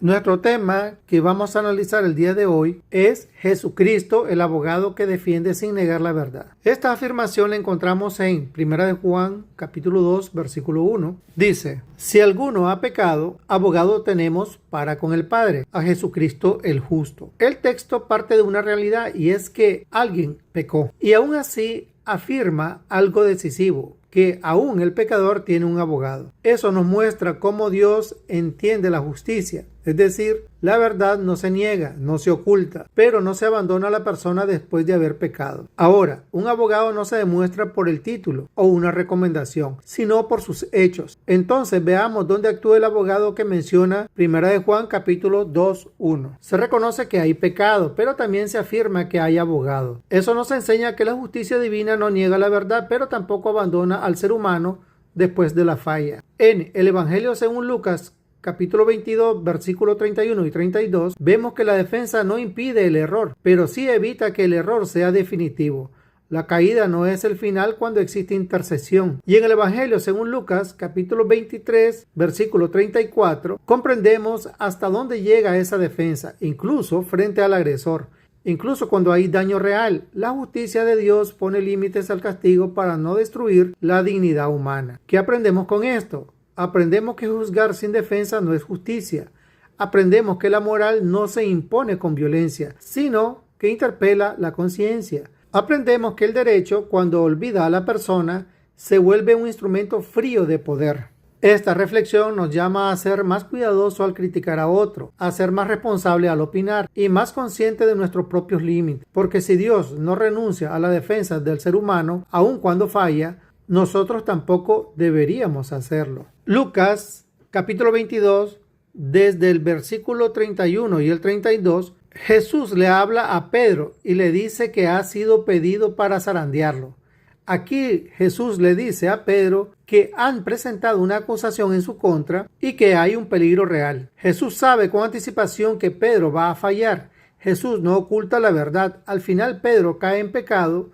Nuestro tema que vamos a analizar el día de hoy es Jesucristo, el abogado que defiende sin negar la verdad. Esta afirmación la encontramos en 1 de Juan, capítulo 2, versículo 1. Dice, si alguno ha pecado, abogado tenemos para con el Padre, a Jesucristo el justo. El texto parte de una realidad y es que alguien pecó y aún así afirma algo decisivo, que aún el pecador tiene un abogado. Eso nos muestra cómo Dios entiende la justicia. Es decir, la verdad no se niega, no se oculta, pero no se abandona a la persona después de haber pecado. Ahora, un abogado no se demuestra por el título o una recomendación, sino por sus hechos. Entonces veamos dónde actúa el abogado que menciona 1 de Juan capítulo 2:1. Se reconoce que hay pecado, pero también se afirma que hay abogado. Eso nos enseña que la justicia divina no niega la verdad, pero tampoco abandona al ser humano después de la falla. En el Evangelio según Lucas capítulo 22, versículos 31 y 32, vemos que la defensa no impide el error, pero sí evita que el error sea definitivo. La caída no es el final cuando existe intercesión. Y en el Evangelio según Lucas, capítulo 23, versículo 34, comprendemos hasta dónde llega esa defensa, incluso frente al agresor. Incluso cuando hay daño real, la justicia de Dios pone límites al castigo para no destruir la dignidad humana. ¿Qué aprendemos con esto? Aprendemos que juzgar sin defensa no es justicia. Aprendemos que la moral no se impone con violencia, sino que interpela la conciencia. Aprendemos que el derecho, cuando olvida a la persona, se vuelve un instrumento frío de poder. Esta reflexión nos llama a ser más cuidadoso al criticar a otro, a ser más responsable al opinar y más consciente de nuestros propios límites. Porque si Dios no renuncia a la defensa del ser humano, aun cuando falla, nosotros tampoco deberíamos hacerlo. Lucas capítulo 22, desde el versículo 31 y el 32, Jesús le habla a Pedro y le dice que ha sido pedido para zarandearlo. Aquí Jesús le dice a Pedro que han presentado una acusación en su contra y que hay un peligro real. Jesús sabe con anticipación que Pedro va a fallar. Jesús no oculta la verdad. Al final Pedro cae en pecado,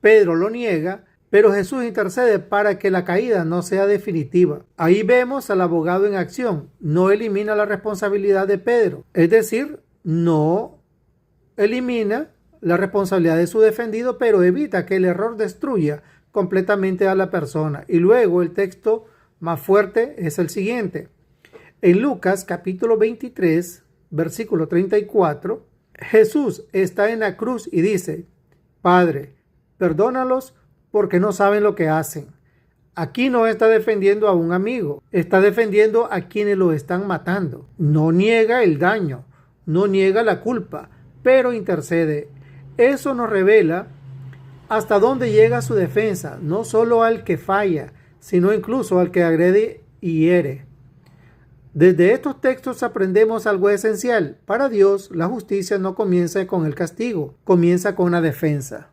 Pedro lo niega, pero Jesús intercede para que la caída no sea definitiva. Ahí vemos al abogado en acción. No elimina la responsabilidad de Pedro. Es decir, no elimina la responsabilidad de su defendido, pero evita que el error destruya completamente a la persona. Y luego el texto más fuerte es el siguiente. En Lucas capítulo 23, versículo 34, Jesús está en la cruz y dice, Padre, perdónalos porque no saben lo que hacen. Aquí no está defendiendo a un amigo, está defendiendo a quienes lo están matando. No niega el daño, no niega la culpa, pero intercede. Eso nos revela hasta dónde llega su defensa, no solo al que falla, sino incluso al que agrede y hiere. Desde estos textos aprendemos algo esencial. Para Dios, la justicia no comienza con el castigo, comienza con la defensa.